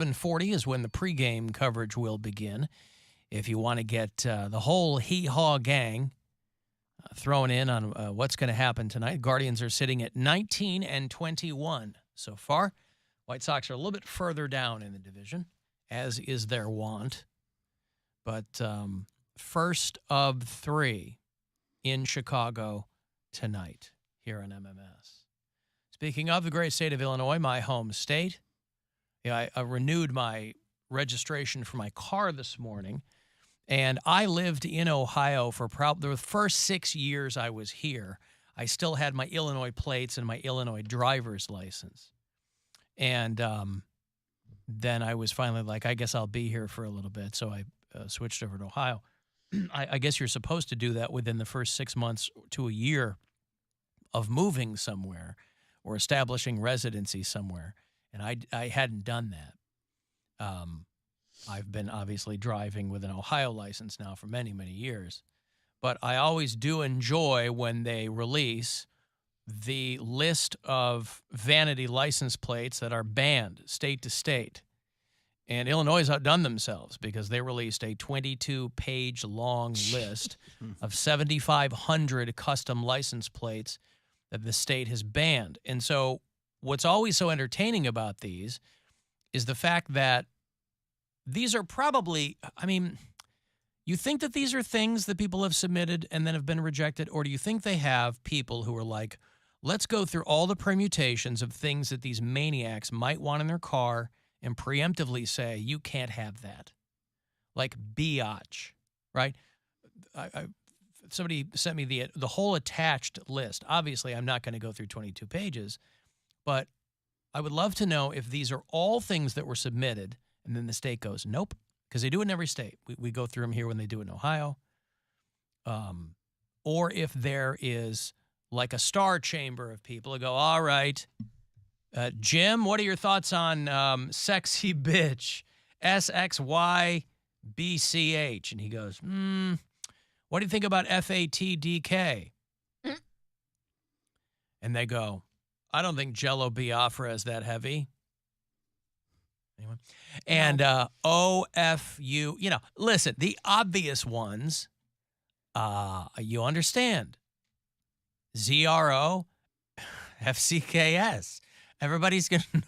7:40 is when the pregame coverage will begin. If you want to get the whole hee-haw gang thrown in on what's going to happen tonight, Guardians are sitting at 19-21 so far. White Sox are a little bit further down in the division, as is their wont. But first of three in Chicago tonight here on MMS. Speaking of the great state of Illinois, my home state, I renewed my registration for my car this morning, and I lived in Ohio for the first 6 years I was here. I still had my Illinois plates and my Illinois driver's license. And then I was finally like, I guess I'll be here for a little bit, so I switched over to Ohio. I guess you're supposed to do that within the first 6 months to a year of moving somewhere or establishing residency somewhere, and I hadn't done that. I've been obviously driving with an Ohio license now for many, many years, but I always do enjoy when they release the list of vanity license plates that are banned state to state. And Illinois has outdone themselves because they released a 22-page long list of 7,500 custom license plates that the state has banned. And so what's always so entertaining about these is the fact that these are probably, you think that these are things that people have submitted and then have been rejected, or do you think they have people who are like, let's go through all the permutations of things that these maniacs might want in their car and preemptively say, you can't have that. Like biatch, right? Somebody sent me the whole attached list. Obviously, I'm not going to go through 22 pages, but I would love to know if these are all things that were submitted, and then the state goes, nope, because they do it in every state. We go through them here when they do it in Ohio. Or if there is like a star chamber of people who go, all right, Jim, what are your thoughts on sexy bitch, SXYBCH? And he goes, what do you think about FATDK? And they go, I don't think Jello Biafra is that heavy. Anyone? And OFU, listen, the obvious ones, you understand. ZRO, FCKS. Everybody's going to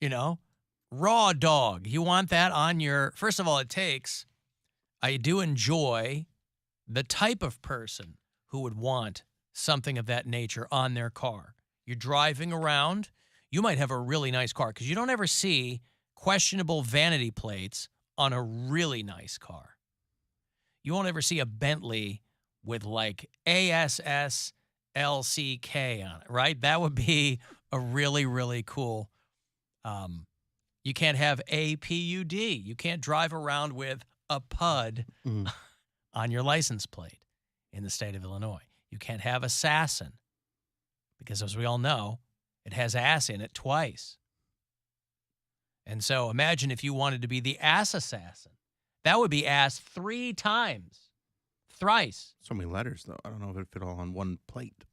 know, raw dog. You want that on your, first of all, I do enjoy the type of person who would want something of that nature on their car. You're driving around, you might have a really nice car because you don't ever see questionable vanity plates on a really nice car. You won't ever see a Bentley with like ASS LCK on it, right? That would be a really, really cool. You can't have APUD. You can't drive around with a PUD on your license plate in the state of Illinois. You can't have assassin because, as we all know, it has ass in it twice. And so imagine if you wanted to be the ass assassin. That would be ass 3 times. Thrice. So many letters, though. I don't know if it fit all on one plate.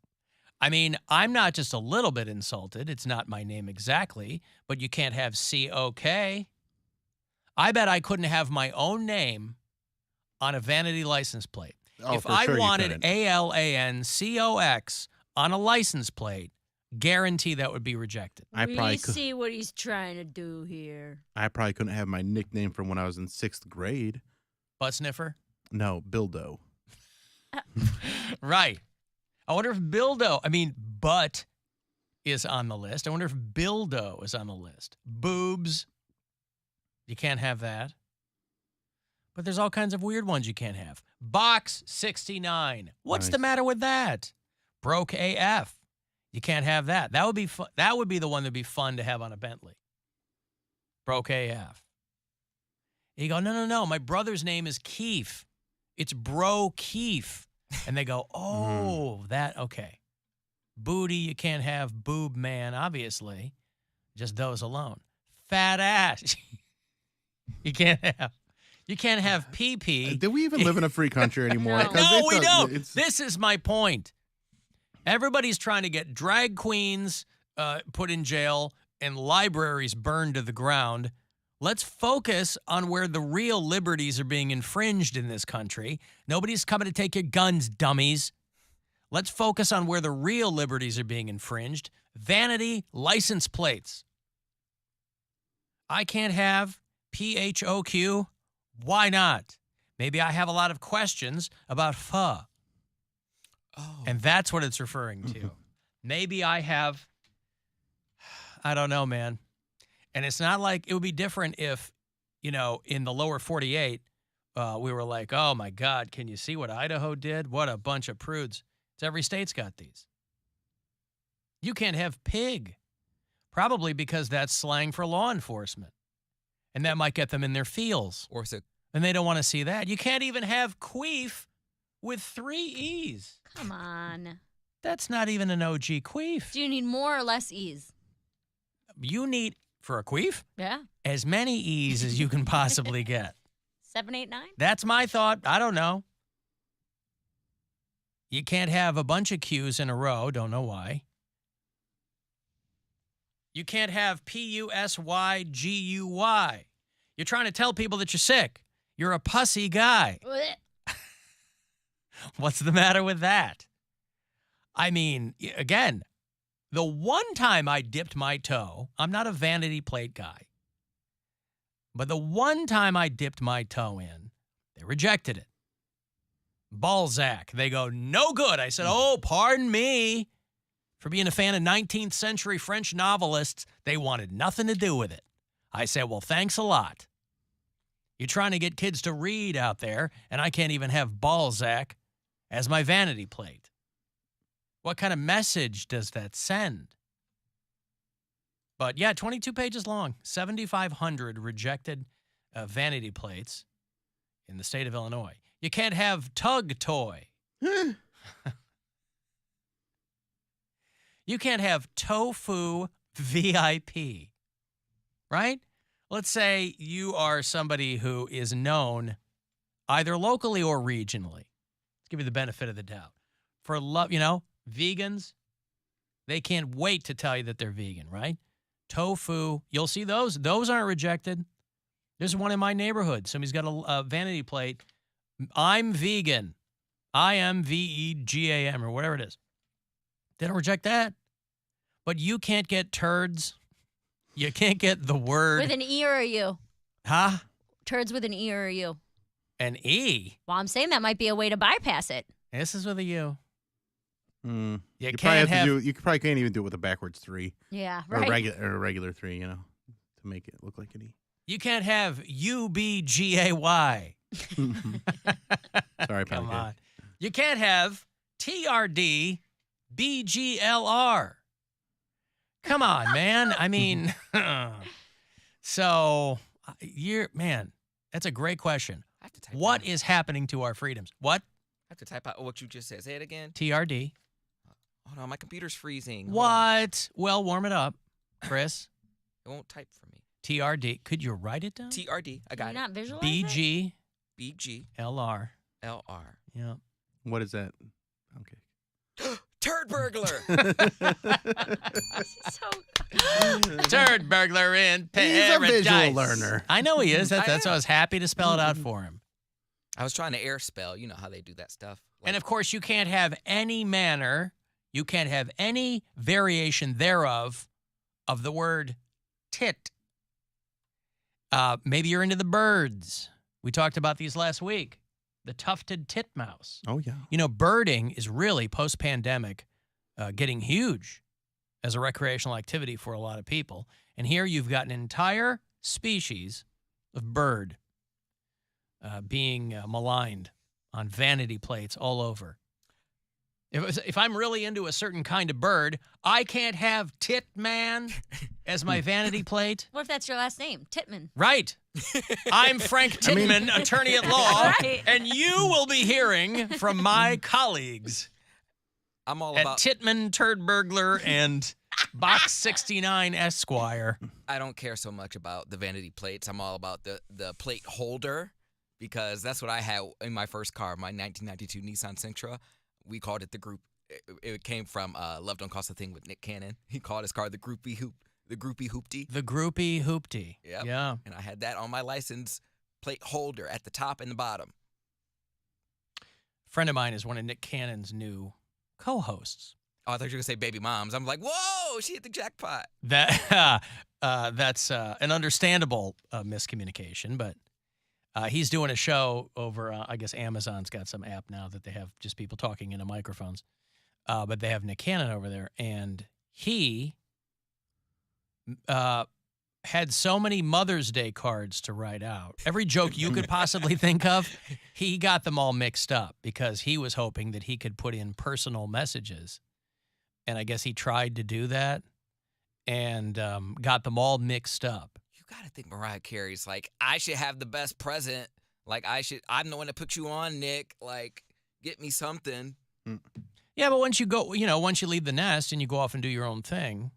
I'm not just a little bit insulted. It's not my name exactly, but you can't have COK. I bet I couldn't have my own name on a vanity license plate. If I wanted ALANCOX on a license plate, guarantee that would be rejected. We see what he's trying to do here. I probably couldn't have my nickname from when I was in 6th grade. Butt sniffer? No, Bildo. Right. I wonder if butt is on the list. I wonder if Bildo is on the list. Boobs. You can't have that. But there's all kinds of weird ones you can't have. Box 69. What's the matter with that? Broke AF. You can't have that. That would be fun. That would be the one that'd be fun to have on a Bentley. Broke AF. You go, no. My brother's name is Keefe. It's Bro Keefe. And they go, that, okay. Booty, you can't have. Boob man, obviously. Just those alone. Fat ass. You can't have. You can't have pee-pee. Do we even live in a free country anymore? No, we don't. This is my point. Everybody's trying to get drag queens put in jail and libraries burned to the ground Let's focus on where the real liberties are being infringed in this country. Nobody's coming to take your guns, dummies. Let's focus on where the real liberties are being infringed. Vanity license plates. I can't have PHOQ. Why not? Maybe I have a lot of questions about pho. Oh. And that's what it's referring to. Maybe I have, I don't know, man. And it's not like it would be different if, in the lower 48, we were like, oh, my God, can you see what Idaho did? What a bunch of prudes. It's every state's got these. You can't have pig, probably because that's slang for law enforcement. And that might get them in their feels. Or is it? And they don't want to see that. You can't even have queef with 3 E's. Come on. That's not even an OG queef. Do you need more or less E's? You need, for a queef, Yeah. as many E's as you can possibly get. 7, 8, 9? That's my thought. I don't know. You can't have a bunch of Q's in a row. Don't know why. You can't have PUSYGUY. You're trying to tell people that you're sick. You're a pussy guy. What's the matter with that? I mean, again, the one time I dipped my toe, I'm not a vanity plate guy, but the one time I dipped my toe in, they rejected it. Balzac, they go, no good. I said, oh, pardon me. For being a fan of 19th century French novelists, they wanted nothing to do with it. I said, well, thanks a lot. You're trying to get kids to read out there, and I can't even have Balzac as my vanity plate. What kind of message does that send? But yeah, 22 pages long, 7,500 rejected vanity plates in the state of Illinois. You can't have tug toy. You can't have tofu VIP, right? Let's say you are somebody who is known either locally or regionally. Let's give you the benefit of the doubt. For love, vegans, they can't wait to tell you that they're vegan, right? Tofu, you'll see those. Those aren't rejected. There's one in my neighborhood. Somebody's got a vanity plate. I'm vegan. IMVEGAM or whatever it is. They don't reject that. But you can't get turds. You can't get the word. With an E or a U? Huh? Turds with an E or a U? An E? Well, I'm saying that might be a way to bypass it. This is with a U. You probably can't you probably can't even do it with a backwards 3. Yeah, Or right. a regular 3, to make it look like an E. You can't have UBGAY. Sorry, Come Poundcake. on. You can't have TRDBGLR. Come on, man. I mean, so that's a great question. I have to type What that. is happening to our freedoms? What? I have to type out what you just said. Say it again. TRD. Hold on, my computer's freezing. Hold on. What? Well, warm it up, Chris. It won't type for me. TRD. Could you write it down? TRD. I Can got you not visualize BGLR. BGLR. Yeah. What is that? Okay. Turd burglar. it? So Turd burglar in He's a paradise. visual learner. I know he is. That's why I was happy to spell it out Mm-hmm. for him. I was trying to air spell. You know how they do that stuff. And of course, you can't have any manner, you can't have any variation thereof of the word tit. Maybe you're into the birds. We talked about these last week. The tufted titmouse. Oh, yeah. Birding is really post-pandemic getting huge as a recreational activity for a lot of people. And here you've got an entire species of bird being maligned on vanity plates all over. If I'm really into a certain kind of bird, I can't have Tit Man as my vanity plate. what if that's your last name? Titman. Right. I'm Frank Titman, attorney at law, Right. and you will be hearing from my colleagues I'm all at about. Titman Turd Burglar and Box 69 Esquire. I don't care so much about the vanity plates. I'm all about the plate holder because that's what I had in my first car, my 1992 Nissan Sentra. We called it the group. It came from Love Don't Cost a Thing with Nick Cannon. He called his car the Groupie Hoop. The groupie hoopty. The groupie hoopty. Yep. Yeah. And I had that on my license plate holder at the top and the bottom. A friend of mine is one of Nick Cannon's new co-hosts. Oh, I thought you were going to say baby moms. I'm like, whoa, she hit the jackpot. That's an understandable miscommunication, but he's doing a show over, I guess Amazon's got some app now that they have just people talking into microphones. But they have Nick Cannon over there, and he had so many Mother's Day cards to write out. Every joke you could possibly think of, he got them all mixed up because he was hoping that he could put in personal messages. And I guess he tried to do that and got them all mixed up. You got to think Mariah Carey's like, I should have the best present. Like, I'm the one that put you on, Nick. Like, get me something. Yeah, but once you go, once you leave the nest and you go off and do your own thing,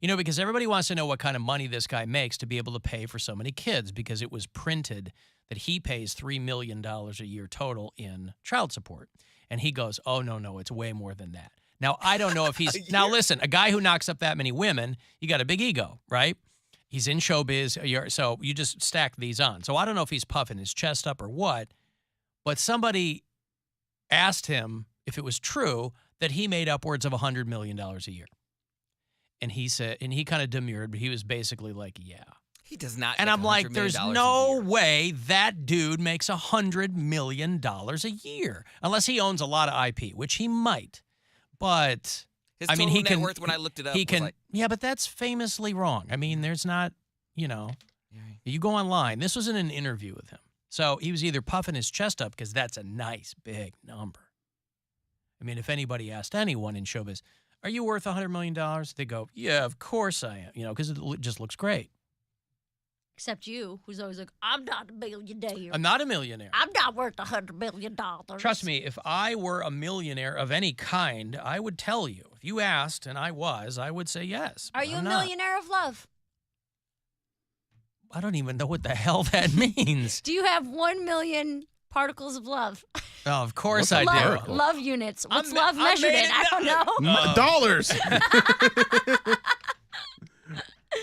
because everybody wants to know what kind of money this guy makes to be able to pay for so many kids, because it was printed that he pays $3 million a year total in child support. And he goes, oh, no, it's way more than that. Now, I don't know if he's... Now, listen, a guy who knocks up that many women, you got a big ego, right? He's in showbiz, so you just stack these on. So I don't know if he's puffing his chest up or what, but somebody asked him if it was true that he made upwards of $100 million a year. And he said, and he kind of demurred, but he was basically like, yeah. He does not. And I'm like, there's no way that dude makes $100 million a year, unless he owns a lot of IP, which he might. But his total net can, worth when I looked it up, he can. was like, yeah, but that's famously wrong. I mean, there's not, you go online. This was in an interview with him, so he was either puffing his chest up because that's a nice big number. I mean, if anybody asked anyone in showbiz, "Are you worth $100 million?" They go, "Yeah, of course I am." Because it just looks great. Except you, who's always like, I'm not a millionaire. I'm not a millionaire. I'm not worth $100 million. Trust me, if I were a millionaire of any kind, I would tell you. If you asked and I would say yes. Are you a millionaire of love? I don't even know what the hell that means. Do you have 1 million particles of love? Oh, of course I do. Love units. What's love measured in? I don't know. Dollars.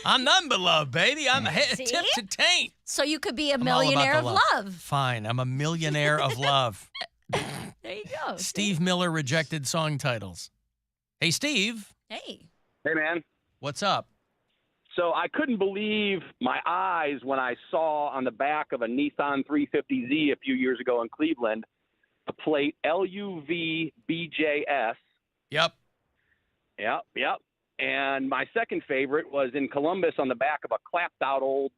I'm none but love, baby. I'm See? tip to taint. So you could be a I'm all about millionaire the of love. Fine, I'm a millionaire of love. There you go. Steve Miller rejected song titles. Hey, Steve. Hey. Hey, man. What's up? So I couldn't believe my eyes when I saw on the back of a Nissan 350Z a few years ago in Cleveland the plate LUVBJS. Yep. Yep. And my second favorite was in Columbus on the back of a clapped-out old,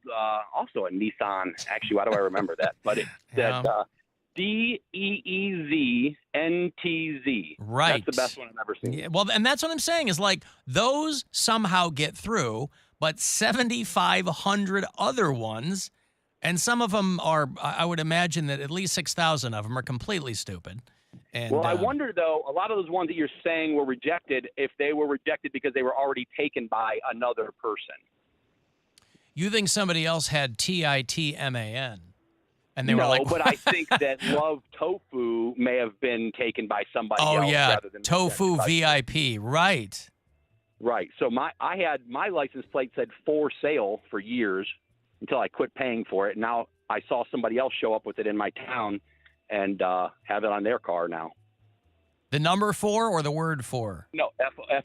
also a Nissan. Actually, why do I remember that? But it said DEEZNTZ. Right. That's the best one I've ever seen. Yeah, well, and that's what I'm saying is like those somehow get through, but 7,500 other ones, and some of them are, I would imagine that at least 6,000 of them are completely stupid. And, well, I wonder, though, a lot of those ones that you're saying were rejected, if they were rejected because they were already taken by another person. You think somebody else had TITMAN, and they were like, no, but I think that Love Tofu may have been taken by somebody else. oh, yeah, rather than Tofu VIP, right. Right. So my license plate said for sale for years until I quit paying for it. Now I saw somebody else show up with it in my town and have it on their car now. The number 4 or the word for? No,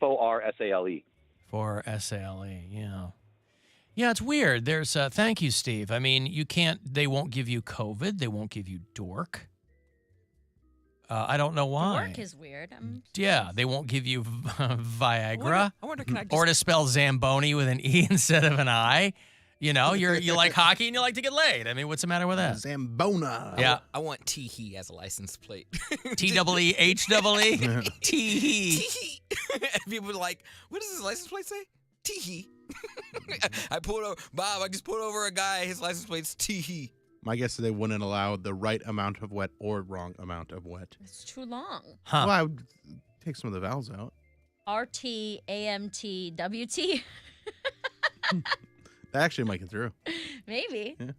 FORSALE. For SALE, yeah. Yeah, it's weird. There's, thank you, Steve. I mean, they won't give you COVID. They won't give you dork. I don't know why. Dork is weird. Yeah, they won't give you Viagra. I wonder, can I just... Or to spell Zamboni with an E instead of an I. You know, you like hockey and you like to get laid. I mean, what's the matter with that? Zambona. Yeah. I want Teehee as a license plate. TEEHEE? Teehee. People are like, what does his license plate say? Teehee. I pulled over, Bob, I just pulled over a guy, his license plate's Teehee. My guess is they wouldn't allow the right amount of wet or wrong amount of wet. It's too long. Huh. Well, I would take some of the vowels out. RT, AMT, WT. That actually might get through. Maybe. Yeah.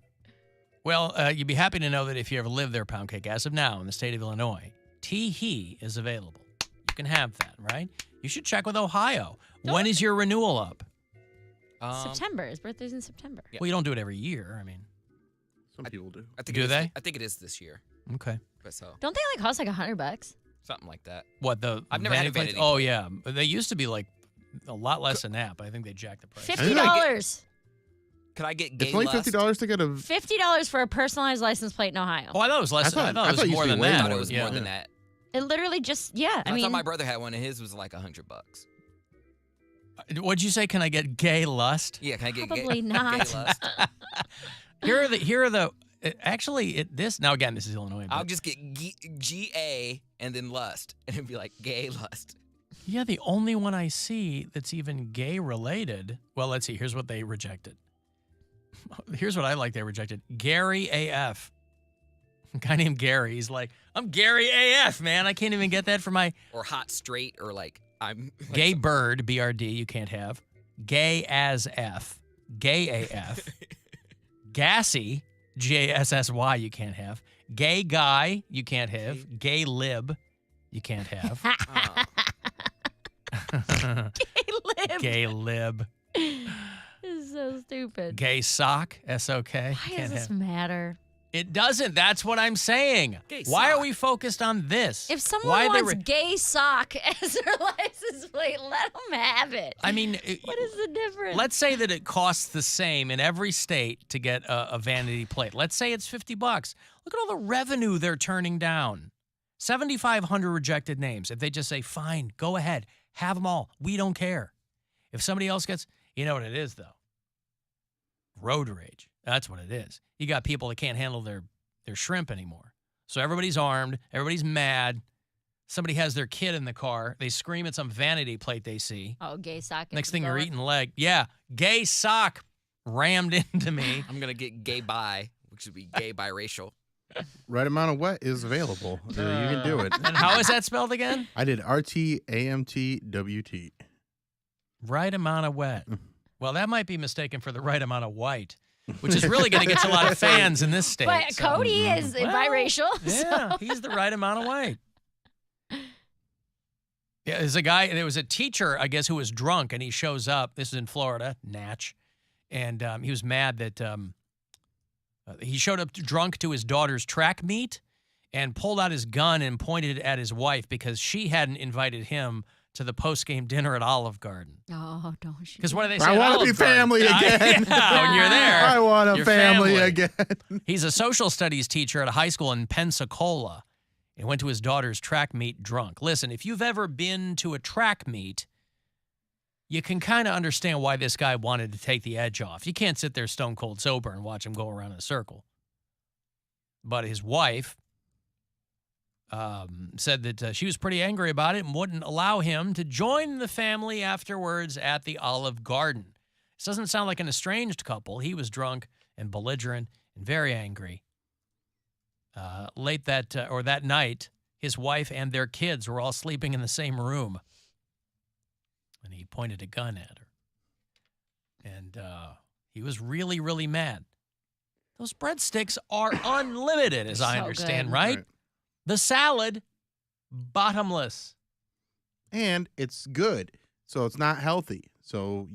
Well, you'd be happy to know that if you ever live there, Poundcake, as of now in the state of Illinois, Teehee is available. You can have that, right? You should check with Ohio. When is your renewal up? September. His birthday's in September. Yeah. Well, you don't do it every year. I mean, Some people do. I think Do it is they? I think it is this year. okay. But so Don't they like cost like $100? something like that. What the? I've never had a plates? vanity Oh plate. yeah, they used to be like a lot less than that, but I think they jacked the price. $50. Could I get gay It's only lust? $50 to get a. $50 for a personalized license plate in Ohio. Oh, I thought it was less. I thought it I was thought it more used to than be way I that. thought it was yeah. more than that. It literally just, yeah. I thought my brother had one, and his was like $100. What'd you say? Can I get gay lust? Yeah, can I get Probably gay, not. gay lust? Here are the. Actually, this now again. This is Illinois. I'll But just get GA and then lust, and it'd be like gay lust. yeah, the only one I see that's even gay related. Well, let's see. Here's what they rejected. Here's what I like. They rejected Gary AF. A guy named Gary. He's like, I'm Gary AF, man. I can't even get that for my Or hot straight, or like I'm like gay bird BRD. You can't have gay as F. Gay AF. Gassy GASSY. You can't have gay guy. You can't have gay lib. You can't have Lib. gay lib. This is so stupid. Gay sock. SOK. Why Can't does this have. matter? It doesn't. That's what I'm saying. Gay Why are sock. we focused on this? If someone Why they wants re- gay sock as their license plate, let them have it. I mean, What is the difference? let's say that it costs the same in every state to get a vanity plate. Let's say it's $50. Look at all the revenue they're turning down. 7,500 rejected names. If they just say, fine, go ahead, have them all. We don't care. If somebody else gets, you know what it is, though? Road rage. That's what it is. You got people that can't handle their shrimp anymore. So everybody's armed. Everybody's mad. Somebody has their kid in the car. They scream at some vanity plate they see. Oh, gay sock. Next thing you're eating leg. Yeah, gay sock rammed into me. I'm gonna get gay bi, which would be gay biracial. Right amount of wet is available. You can do it. And how is that spelled again? I did RTAMTWT. Right amount of wet. Well, that might be mistaken for the right amount of white, which is really going to get you a lot of fans in this state. But so- Cody is Well, biracial. Yeah, So. he's the right amount of white. Yeah, there's a guy, there was a teacher, I guess, who was drunk, and he shows up. This is in Florida, Natch. And he was mad that he showed up drunk to his daughter's track meet and pulled out his gun and pointed at his wife because she hadn't invited him to the post-game dinner at Olive Garden. Oh, don't you? Because what do they say? I at want to Olive be Garden? family again. Yeah, when you're there. I want a Your family family. again. He's a social studies teacher at a high school in Pensacola and went to his daughter's track meet drunk. Listen, if you've ever been to a track meet, you can kind of understand why this guy wanted to take the edge off. You can't sit there stone cold sober and watch him go around in a circle. But his wife said that she was pretty angry about it and wouldn't allow him to join the family afterwards at the Olive Garden. This doesn't sound like an estranged couple. He was drunk and belligerent and very angry. Late that night, his wife and their kids were all sleeping in the same room. And he pointed a gun at her. And he was really, really mad. Those breadsticks are unlimited, as I So understand, good. right? The salad, bottomless. And it's good. So it's not healthy. So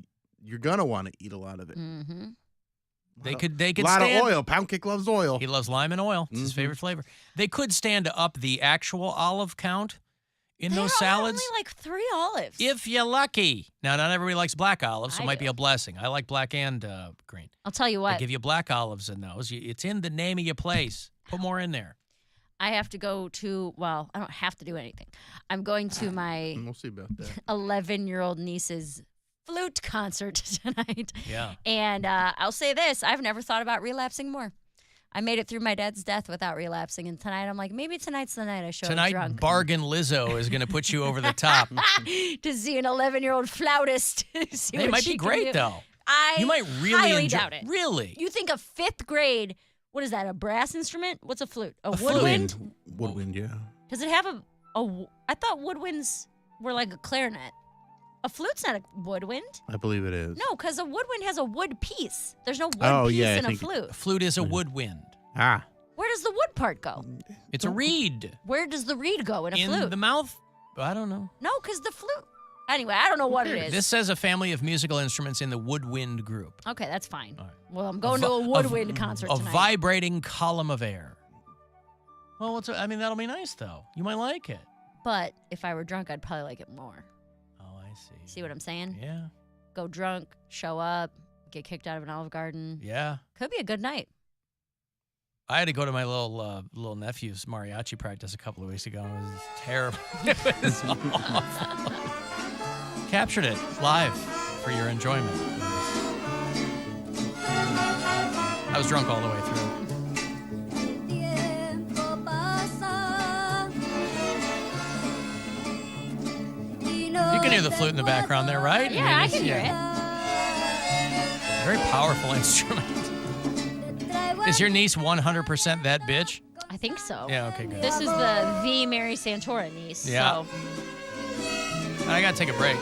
you're going to want to eat a lot of it. Mm-hmm. They could A lot stand. of oil. Poundcake loves oil. He loves lime and oil. It's his Mhm. favorite flavor. They could stand to up the actual olive count in There those are salads. only like 3 olives. If you're lucky. Now, not everybody likes black olives, so it I might be do. a blessing. I like black and green. I'll tell you They what. give you black olives in those. It's in the name of your place. Put more in there. I have to go to, well, I don't have to do anything. I'm going to my We'll see about that. 11-year-old niece's flute concert tonight. Yeah. And I'll say this, I've never thought about relapsing more. I made it through my dad's death without relapsing. And tonight I'm like, maybe tonight's the night I show up Tonight, drunk. Bargain Lizzo is going to put you over the top. To see an 11-year-old flautist. See It what might she be can great, do. though. I You might really highly enjoy doubt it. Really? You think a 5th grade, what is that, a brass instrument? What's a flute? A flute. woodwind? Woodwind, yeah. Does it have I thought woodwinds were like a clarinet. A flute's not a woodwind. I believe it is. No, because a woodwind has a wood piece. There's no wood Oh, piece yeah, I in a think- flute. A flute is a woodwind. Ah. Where does the wood part go? It's a reed Where does the reed go in a in flute? the mouth. I don't know. No, because the flute. Anyway, I don't know what it is. This says a family of musical instruments in the woodwind group. Okay, that's fine. All right. Well, I'm going to a woodwind concert A tonight. vibrating column of air. Well, that'll be nice, though. You might like it. But if I were drunk, I'd probably like it more. Oh, I see. See what I'm saying? Yeah. Go drunk, show up, get kicked out of an Olive Garden. Yeah. Could be a good night. I had to go to my little nephew's mariachi practice a couple of weeks ago. It was terrible. It was awful. Captured it live for your enjoyment. I was drunk all the way through. You can hear the flute in the background there, right? Yeah, I can hear it. Very powerful instrument. Is your niece 100% that bitch? I think so. Yeah, okay, good. This is the Mary Santora niece. Yeah. So. I got to take a break.